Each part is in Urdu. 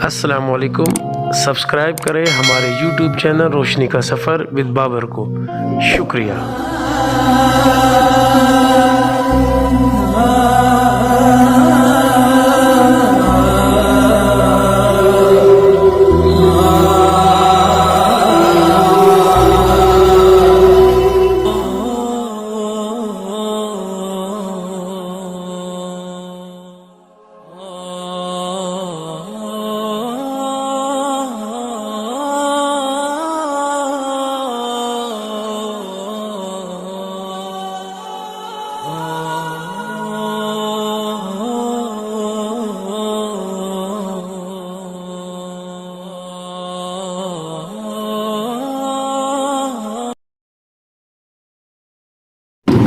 السلام علیکم، سبسکرائب کریں ہمارے یوٹیوب چینل روشنی کا سفر ود بابر کو۔ شکریہ۔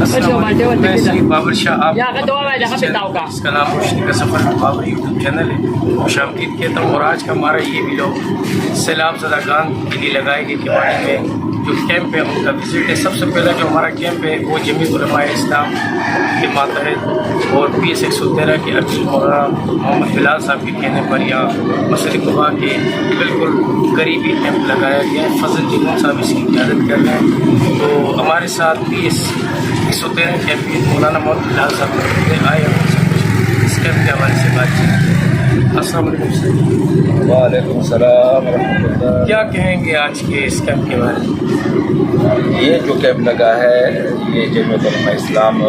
السلام علیکم، میں سید بابر شاہ آپ اس کا نام روشنی کا سفر بابر یوٹیوب چینل ہے، خوش آمدید کہتا ہوں۔ اور آج کا ہمارا یہ ویلاگ سیلاب زدہ گان کے لیے لگائے گئے کیواڑی میں جو کیمپ ہے ان کا وزٹ ہے۔ سب سے پہلا جو ہمارا کیمپ ہے وہ جمعیت علماء اسلام کے ماتحت اور PS 113 کے عبد المولانا محمد بلال صاحب کے کہنے پر یہاں مسجد قباء کے بالکل قریب یہ کیمپ لگایا گیا ہے۔ فضل جنون صاحب اس کی قیادت کر رہے ہیں، تو ہمارے ساتھ PS 113 کے مولانا محمد بلال صاحب آئے اس کیمپ کے حوالے سے بات چیت۔ السلام علیکم سر۔ وعلیکم السلام ورحمۃ اللہ۔ کیا کہیں گے آج کے اس کیمپ کے بارے میں؟ یہ جو کیمپ لگا ہے یہ جمعیت علماء اسلام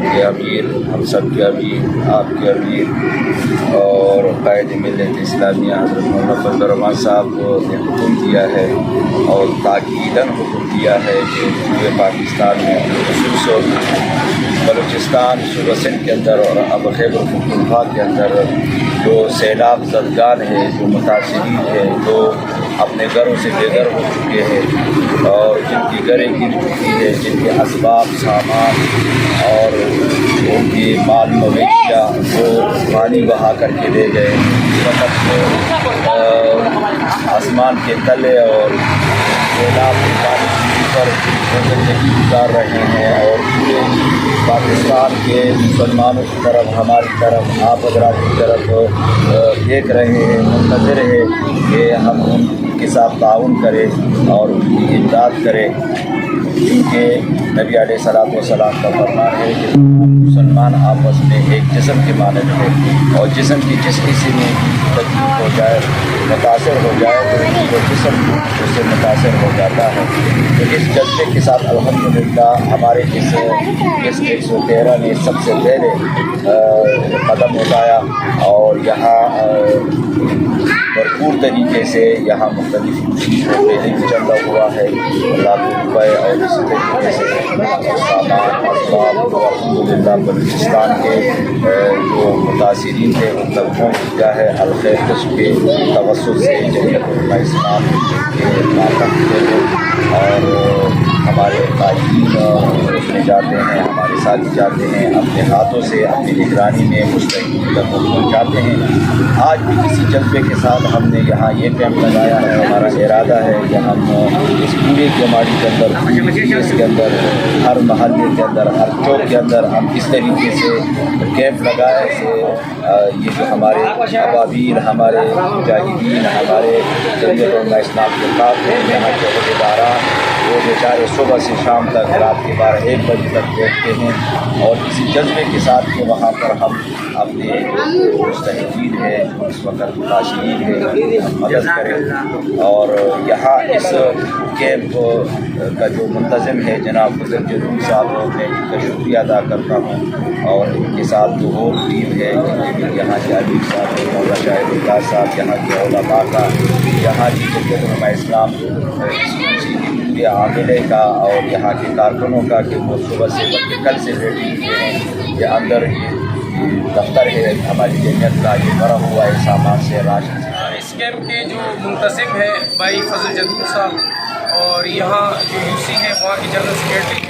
کے امیر، ہم سب کے امیر، آپ کے امیر اور قائد ملت اسلامیہ حضرت مولانا فضل الرحمان صاحب نے حکم دیا ہے اور تاکیداً حکم دیا ہے کہ پورے پاکستان میں خصوصاً بلوچستان، صوبہ سندھ کے اندر اور اب خیبر پختونخوا کے اندر جو سیلاب زدگان ہیں، جو متاثرین ہیں، جو اپنے گھروں سے بے گھر ہو چکے ہیں اور جن کی گھریں گر چکی ہیں، جن کے اسباب سامان اور ان کی مال مویشیاں وہ پانی بہا کر کے لے گئے، فقط آسمان کے تلے اور سیلاب کے پانی پر زندگی گزار رہے ہیں۔ اور پورے پاکستان کے مسلمانوں کی طرف، ہماری طرف، آپ حضرات کی طرف دیکھ رہے ہیں، منتظر ہے کہ ہم ان کے ساتھ تعاون کریں اور ان کی امداد کریں، کیونکہ نبی علیہ الصلوۃ والسلام کا فرمان ہے کہ مسلمان آپس میں ایک جسم کے مانند ہے، اور جسم کی جس کسی میں تکلیف ہو جائے، متاثر ہو جائے تو وہ جسم اس سے متاثر ہو جاتا ہے۔ تو اس جذبے کے ساتھ الحمدللہ ہمارے اس 113 نے سب سے پہلے قدم اٹھایا اور یہاں بھرپور طریقے سے یہاں مختلف چیزوں پہ بھی چلا ہوا ہے، لاکھوں روپئے اور اسی طریقے سے سامان اسباب الحمدللہ بلوچستان کے جو متاثرین تھے ان تک پہنچ گیا ہے۔ الخیر قسم کے توسط سے جمعیت علماء اسلام کے ماتحت کے اور ہمارے قائدین اس میں جاتے ہیں، ہمارے ساتھی جاتے ہیں، اپنے ہاتھوں سے اپنی نگرانی میں مستحقین تک پہنچاتے ہیں۔ آج بھی کسی جذبے کے ساتھ ہم نے یہاں یہ کیمپ لگایا ہے۔ ہمارا ارادہ ہے کہ ہم اس پورے کیواڑی کے اندر، اس کے اندر، ہر محلے کے اندر، ہر چوک کے اندر ہم اس طریقے سے کیمپ لگائے کہ یہ جو ہمارے ابابیل، ہمارے مجاہدین، ہمارے جمعیت علماء اسلام کے کافی یہاں کے عہدیداران، وہ بیچارے صبح سے شام تک، رات کے 12-1 بجے تک بیٹھتے ہیں اور اسی جذبے کے ساتھ کہ وہاں پر ہم اپنے مستحقین ہیں، اس وقت متاثرین ہیں، مدد کریں۔ اور یہاں اس کیمپ کا جو منتظم ہے جناب فضل جنون صاحب، میں ان کا شکریہ ادا کرتا ہوں، اور ان کے ساتھ جو اور ٹیم ہے جتنے بھی یہاں کے علی صاحب، مولانا شاہد اللہ صاحب، یہاں کے علماء کا، یہاں کی جمعیت علماء اسلام کے عاملے کا اور یہاں کے کارکنوں کا کہ وہ صبح سے بلکہ کل سے بیٹھے ہوئے ہیں۔ یہ اندر یہ دفتر ہے ہماری جمعیت کا، یہ بھرا ہوا ہے سامان سے، راشن سے۔ اس کیمپ کے جو منتظم ہے بھائی فضل جنون صاحب، اور یہاں جو UC ہے وہاں کی جنرل سیکریٹری،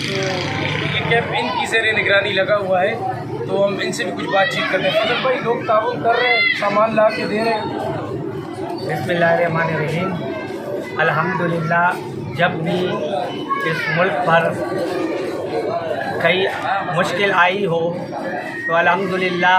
تو یہ کیمپ ان کی زیر نگرانی لگا ہوا ہے، تو ہم ان سے بھی کچھ بات چیت کرتے ہیں۔ فضل بھائی، لوگ تعاون کر رہے ہیں، سامان لا کے دے رہے ہیں۔ بسم اللہ الرحمن الرحیم۔ الحمدللہ جب بھی اس ملک پر کئی مشکل آئی ہو تو الحمدللہ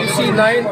UC9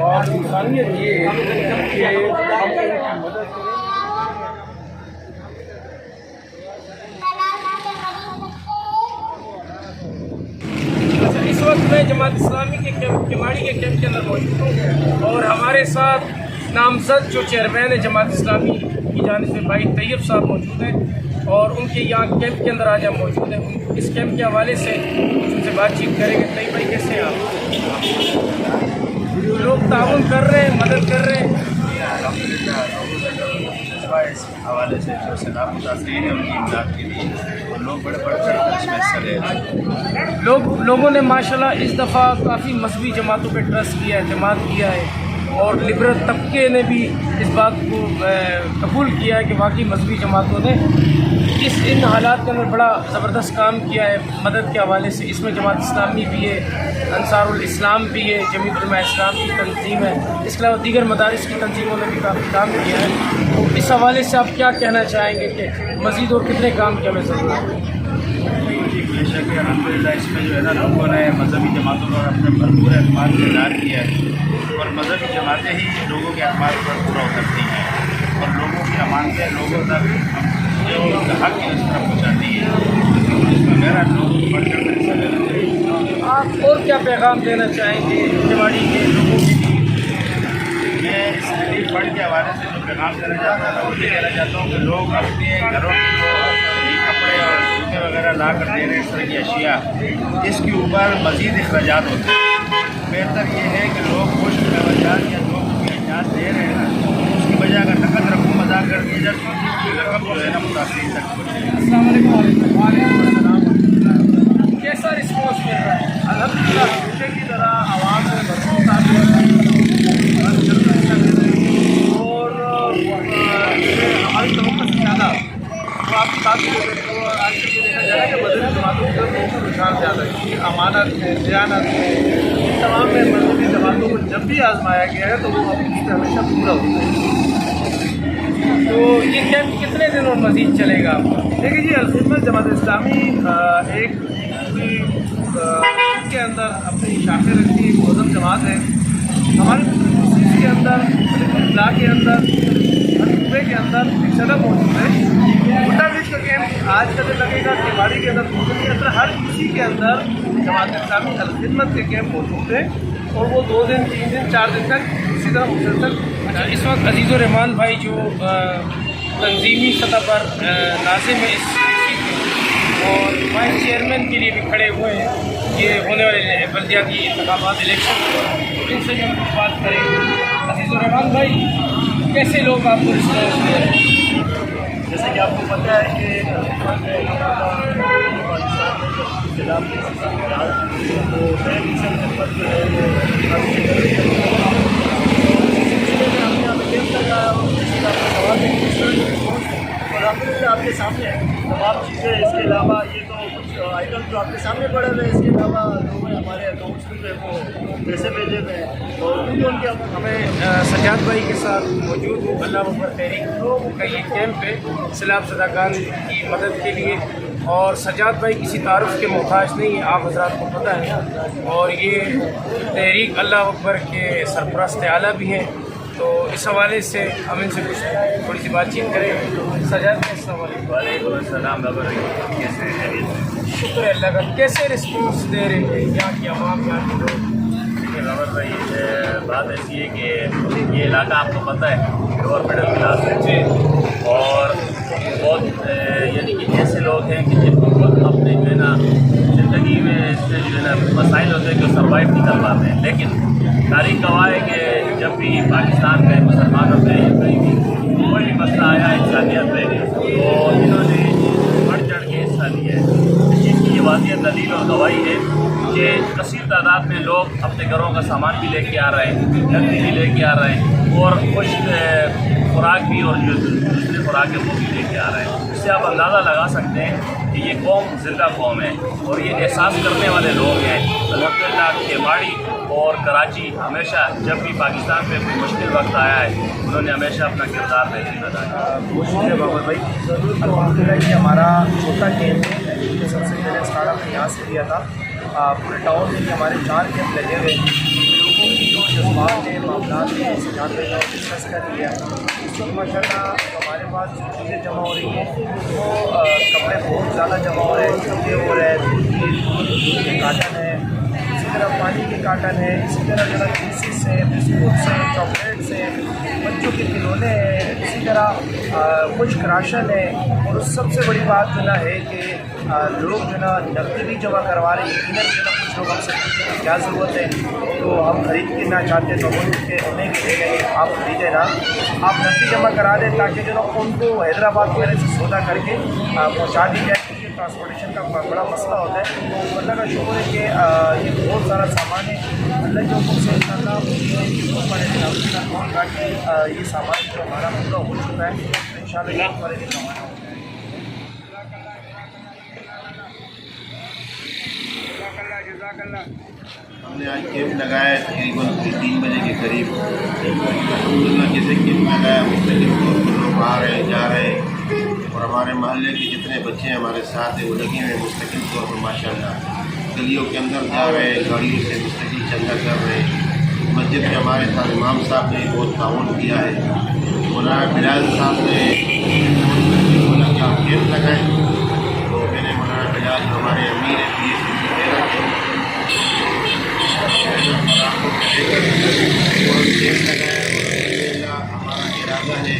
اور انسانیت یہ ہے کہ ہم ان کی مدد کریں. اس وقت میں جماعت اسلامی کے کیماڑی کے کیمپ کے اندر موجود ہوں اور ہمارے ساتھ نامزد جو چیئرمین ہے جماعت اسلامی کی جانب سے بھائی طیب صاحب موجود ہیں اور ان کے یہاں کیمپ کے اندر آج ہم موجود ہیں. اس کیمپ کے حوالے سے ان سے بات چیت کریں گے. طیب بھائی کیسے ہیں آپ؟ لوگ تعاون کر رہے ہیں, مدد کر رہے ہیں. اس حوالے سے جو سیلاب متاثرین ہیں ان کی امداد کے لیے اور لوگ بڑے بڑھ کر اس میں حصہ لے رہے ہیں. لوگوں نے ماشاءاللہ اس دفعہ کافی مذہبی جماعتوں پہ ٹرسٹ کیا ہے, اعتماد کیا ہے اور لبرل طبقے نے بھی اس بات کو قبول کیا ہے کہ واقعی مذہبی جماعتوں نے ان حالات کے اندر بڑا زبردست کام کیا ہے مدد کے حوالے سے. اس میں جماعت اسلامی بھی ہے, انصار الاسلام بھی ہے, جمیعت علماء اسلام کی تنظیم ہے, اس کے علاوہ دیگر مدارس کی تنظیموں نے بھی کافی کام کیا ہے. تو اس حوالے سے آپ کیا کہنا چاہیں گے کہ مزید اور کتنے کام کی ہمیں ضرورت ہے؟ جی بے شک الحمدللہ اس میں جو ہے نا لوگوں نے مذہبی جماعتوں پر اپنے بھرپور اعتماد کا اظہار کیا ہے اور مذہبی جماعتیں ہی لوگوں کے اعتماد پر پورا اترتی ہیں اور لوگوں کی امانتیں لوگوں تک جو ان کا حق ہے اس طرح پہنچاتی ہے. اس میں میرا لوگ بڑھ کر حصہ لینا چاہیے. آپ اور کیا پیغام دینا چاہیں گے کیماڑی کے لوگوں کے لیے؟ میں اس ریلیف فنڈ کے حوالے سے جو پیغام دینا چاہتا ہوں وہ یہ کہنا چاہتا ہوں کہ لوگ اپنے گھروں کی جو کپڑے اور جوتے وغیرہ لا کر دے رہے ہیں اس طرح کی اشیاء, اس کے اوپر مزید اخراجات ہوتے ہیں. بہتر یہ ہے کہ لوگ کچھ اخراجات یا جو اخراجات دے رہے ہیں نا اس کی وجہ کا نقد رقم ادا کر دی جائے تو رقم جو ہے نا متاثرین تک پہنچے. السلام علیکم. وعلیکم السلام. کیسا رسپانس مل رہا ہے؟ الحمدللہ ہمیشہ کی طرح عوام میں بھرپور تعلق اور ہماری توقع سے زیادہ تو آپ کی بات کو آج کل یہ دیکھا جائے کہ مذہبی جماعتوں کی طرف لوگوں کا رجحان زیادہ ہے. امانت ہے, دیانت ہے, ان تمام میں مذہبی جماعتوں کو جب بھی آزمایا گیا ہے تو وہ اپنی سے ہمیشہ پورا ہوتا ہے. تو یہ کیمپ کتنے دن اور مزید چلے گا آپ کا؟ دیکھیے جی الخدمت جماعت اسلامی ایک پوری کے اندر اپنی شاخیں رکھتی ایک معظم جماعت ہے. ہمارے چیز کے اندر اطلاع کے اندر ہر صوبے کے اندر ایک صدر موجود ہے. بھٹا برج کا کیمپ آج کا دن لگے گا. کیماڑی کے اندر موجود کے اندر ہر کسی کے اندر جماعت اسلامی الخدمت کے کیمپ موجود ہے اور وہ 2 دن 3 دن 4 دن تک اسی طرح مسلسل. اس وقت عزیز الرحمان بھائی جو تنظیمی سطح پر ناظم ہے اس اور وائس چیئرمین کے لیے بھی کھڑے ہوئے ہیں, یہ ہونے والے بلدیاتی انتخابات الیکشن, ان سے بھی ہم بات کریں گے. عزیز الرحمان بھائی کیسے لوگ آپ کو رسپانس دے رہے ہیں؟ جیسے کہ آپ کو پتہ ہے کہ الحمدللہ آپ کے سامنے تمام چیزیں, اس کے علاوہ یہ تو کچھ آئٹم جو آپ کے سامنے پڑے ہوئے ہیں, اس کے علاوہ لوگوں نے ہمارے اکاؤنٹس میں وہ پیسے بھیجے ہوئے ہیں اور ان کے ہمیں سجاد بھائی کے ساتھ موجود ہوں. اللہ اکبر تحریک کا یہ کیمپ ہے سیلاب زدگان کی مدد کے لیے اور سجاد بھائی کسی تعارف کے محتاج نہیں ہیں, آپ حضرات کو پتہ ہے. اور یہ تحریک اللہ اکبر کے سرپرست اعلیٰ بھی ہیں. تو اس حوالے سے ہم ان سے کچھ تھوڑی سی بات چیت کریں. سجاد بھائی السلام علیکم. وعلیکم السلام. کیسے ہیں؟ شکر اللہ کا. کیسے رسپانس دے رہے ہیں یہاں کی عوام, یہاں کے لوگ؟ بابر بھائی بات ایسی ہے کہ یہ علاقہ آپ کو پتہ ہے لوور مڈل کلاس ہے اور بہت یعنی کہ ایسے لوگ ہیں کہ جن کو خود اپنے جو ہے نا زندگی میں جو ہے نا مسائل ہوتے ہیں جو سروائیو نہیں کر پاتے ہیں. لیکن تاریخ گواہ ہے کہ جب بھی پاکستان میں مسلمانوں پہ کہیں بھی کوئی بھی مسئلہ آیا انسانیت پہ تو انہوں نے بڑھ چڑھ کے حصہ لیا ہے. اس چیز کی یہ واضح دلیل اور گواہی ہے کہ کثیر تعداد میں لوگ اپنے گھروں کا سامان بھی لے کے آ رہے ہیں, لکڑی بھی لے کے آ رہے ہیں اور کچھ خوراک بھی اور جو دوسری خوراک ہے وہ بھی لے کے آ رہے ہیں. اس سے آپ اندازہ لگا سکتے ہیں کہ یہ قوم زندہ قوم ہے اور یہ احساس کرنے والے لوگ ہیں. الحمدللہ کیماڑی اور کراچی ہمیشہ جب بھی پاکستان پہ کوئی مشکل وقت آیا ہے انہوں نے ہمیشہ اپنا کردار بہترین ادا کیا. بہت شکریہ بابر بھائی. الحمدللہ یہ ہمارا چھوٹا کیمپ ہے جو سب سے پہلے اسٹارٹ ہم نے یہاں سے کیا تھا. پورے ٹاؤن میں ہمارے 4 کیمپ لگے ہوئے ہیں. ان کی جو جذبات ہیں معاملات ہیں اس جاننے کا ڈسکس کر لیا. اس وقت ماشاء اللہ ہمارے پاس جو چیزیں جمع ہو رہی ہیں وہ کپڑے بہت زیادہ جمع ہو رہے ہیں. کپڑے ہو رہے ہیں, دودھ کاٹن ہے, اسی طرح پانی کی کاٹن ہے, اسی طرح جو ہے جوسز ہیں, بسکٹس ہیں, چاکلیٹس ہیں, بچوں کے کھلونے ہیں, اسی طرح کچھ راشن ہے. اور سب سے بڑی بات جو ہے کہ لوگ جو نا نقدی بھی جمع کروا رہے ہیں. یقیناً جو نا کچھ لوگ ہم سے پوچھیں کہ کیا ضرورت ہے, تو ہم خرید کے نہ چاہتے تو ان کے انہیں کے لیے کہ آپ خریدیں نا, آپ نقدی جمع کرا دیں تاکہ جو نا ان کو حیدرآباد وغیرہ سے سودا کر کے پہنچا دی جائے, کیونکہ ٹرانسپورٹیشن کا بڑا مسئلہ ہوتا ہے. اللہ کا شکر ہے کہ یہ بہت سارا سامان ہے. اللہ کے حکم سے انشاءاللہ یہ سامان جو ہمارا پورا ہو چکا ہے, انشاءاللہ یہ ہمارے لیے سامان ہے. ہم نے آج کیمپ لگایا ہے تقریباً 3 بجے کے قریب. الحمدللہ جیسے کیمپ لگایا مختلف لوگ آ رہے ہیں جا رہے ہیں, اور ہمارے محلے کے جتنے بچے ہیں ہمارے ساتھ ہیں وہ لگے ہوئے مستقل طور پر ماشاء اللہ گلیوں کے اندر جا رہے ہیں, گاڑیوں سے مستقل چندہ کر رہے ہیں. مسجد میں ہمارے ساتھ امام صاحب نے بہت تعاون کیا ہے. مولانا بلال صاحب نے کیمپ لگائے, تو میں نے مولانا بلال جو ہمارے امیر ہیں ہمارا ارادہ ہے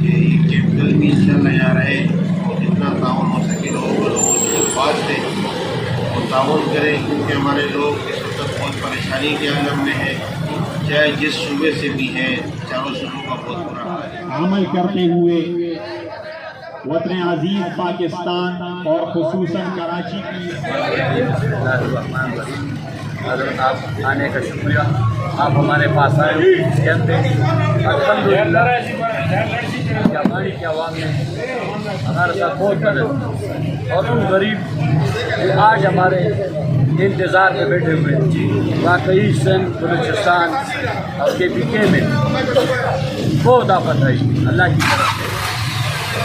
کہ یہ کیمپ کل بھی انشاءاللہ یہاں رہے, اور جتنا تعاون ہو سکے لوگوں جو پاس تھے وہ تعاون کریں, کیونکہ ہمارے لوگ اس وقت بہت پریشانی کے عالم میں ہے, چاہے جس صوبے سے بھی ہیں, چاروں صوبوں کا بہت برا حال ہے. عمل کرتے ہوئے وطن عزیز پاکستان اور خصوصاً کراچی کی حضرت آپ آنے کا شکریہ. آپ ہمارے پاس آئے کیمپ میں, الحمدللہ ہماری کی عوام نے ہمارے ساتھ بہت مدد, اور ان غریب آج ہمارے انتظار میں بیٹھے ہوئے واقعی سندھ بلوچستان اور KPK میں بہت آفت آئی اللہ کی طرف سے.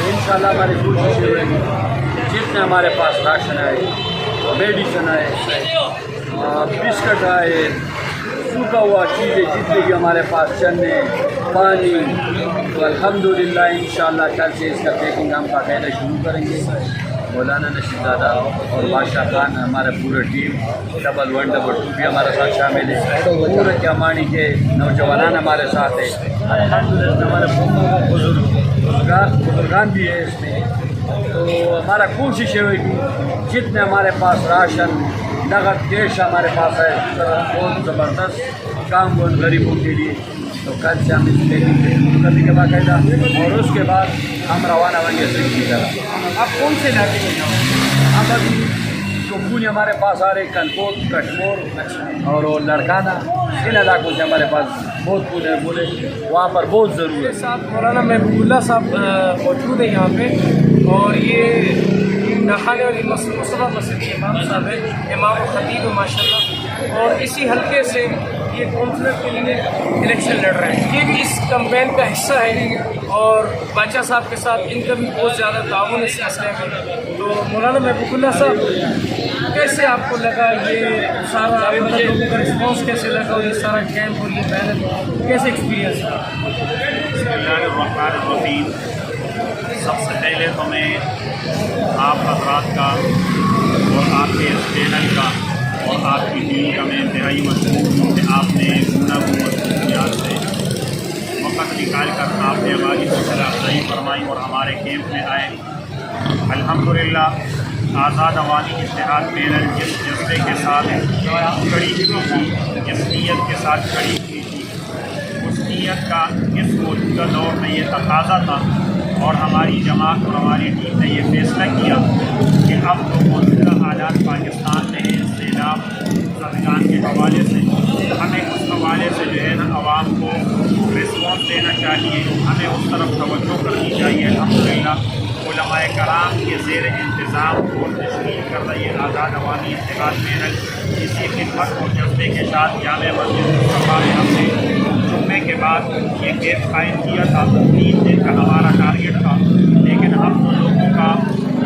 انشاءاللہ ہماری کوشش یہ ہوگی جتنے ہمارے پاس راشن آئے, میڈیسن آئے, بسکٹ آئے, سوکھا ہوا چیزیں جتنے بھی ہمارے پاس چنے, پانی, تو الحمدللہ انشاءاللہ کل سے اس کا پیکنگ ہم باقاعدہ شروع کریں گے. مولانا نشید زادہ اور بادشاہ خان ہمارے پورے ٹیم 112 بھی ہمارے ساتھ شامل ہے, پورے کیامانی کے نوجوانان ہمارے ساتھ ہیں. الحمدللہ ہمارے بزرگان بھی ہے اس میں. تو ہمارا کوشش یہ ہوگی جتنے ہمارے پاس راشن نقد کیش ہمارے پاس ہے بہت زبردست کام ہو غریبوں کے لیے, تو کل سے ہم اس پیکنگ پہ شروع کرنے کے باقاعدہ, اور اس کے بعد ہم روانہ ہوں گے سنگھ کی طرف. آپ کون سے علاقے میں جاؤ؟ ہم ابھی جو پھول ہمارے پاس آ رہے کنکور, کشمور اور لڑکانہ, ان علاقوں سے ہمارے پاس بہت پھول ہیں, بولے وہاں پر بہت ضرورت ہے. ساتھ مولانا محبوب اللہ صاحب موجود ہیں یہاں پہ, اور یہ نخانے والی مصطفیٰ مسجد کے امام صاحب ہیں, امام و خطیب ہے ماشاء اللہ, اور اسی حلقے سے یہ کونسلر کے لیے الیکشن لڑ رہے ہیں. یہ بھی اس کمپین کا حصہ ہے, اور بادشاہ صاحب کے ساتھ ان کا بھی بہت زیادہ تعاون اس سلسلے میں. تو مولانا محبوب اللہ صاحب کیسے آپ کو لگا یہ سارا لوگوں کا رسپانس کیسے لگا, اور یہ سارا کیمپ اور یہ محنت کیسے ایکسپیرینس رہا؟ بسم اللہ الرحمن الرحیم. سب سے پہلے تو میں آپ حضرات کا اور آپ کے چینل کا اور آپ کی ٹیم کا میں انتہائی مشکور ہوں کہ آپ نے مصروفیات سے وقت نکال کر آپ نے ہماری حوصلہ افزائی فرمائی اور ہمارے کیمپ میں آئے. الحمدللہ آزاد عوامی اتحاد پینل جس جذبے کے ساتھ کھڑی کی تھی, جس نیت کے ساتھ کھڑی کی تھی, اس نیت کا اس موجودہ دور میں یہ تقاضا تھا, اور ہماری جماعت اور ہماری ٹیم نے یہ فیصلہ کیا کہ اب جو موجودہ حالات پاکستان میں ہیں سیلاب زدگان کے حوالے سے, ہمیں اس حوالے سے جو ہے نا عوام کو رسپانس دینا چاہیے, ہمیں اس طرف توجہ کرنی چاہیے. الحمدللہ علماء کرام کے زیر انتظام اور تشکیل کر رہی ہے آزاد عوامی اتحاد پینل اسی خدمت اور جذبے کے ساتھ جامع مسجد مصطفیٰ میں ہم نے جمعے کے بعد یہ کیمپ قائم کیا تھا. 3 دن کا ہمارا ٹارگیٹ تھا, لیکن ہم لوگوں کا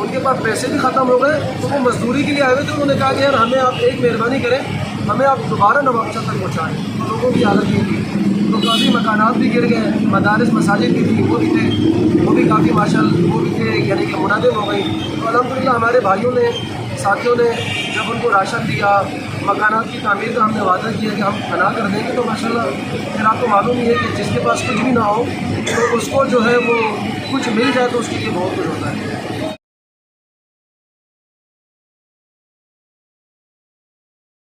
ان کے پاس پیسے بھی ختم ہو گئے تو وہ مزدوری کے لیے آئے ہوئے تھے. انہوں نے کہا کہ یار ہمیں آپ ایک مہربانی کریں, ہمیں آپ دوبارہ نوابشاہ تک پہنچائیں. تو لوگوں کی حالت یہ تھی, تو کافی مکانات بھی گر گئے, مدارس مساجد بھی تھی وہ بھی تھے, وہ بھی کافی ماشاءاللہ وہ بھی تھے یعنی کہ منہدم ہو گئی. تو الحمدللہ ہمارے بھائیوں نے ساتھیوں نے جب ان کو راشن دیا, مکانات کی تعمیر کا ہم نے وعدہ کیا کہ ہم بنا کر دیں گے, تو ماشاءاللہ پھر آپ کو معلوم ہی ہے کہ جس کے پاس کچھ بھی نہ ہو تو اس کو جو ہے وہ کچھ مل جائے تو اس کے لیے بہت کچھ ہوتا ہے.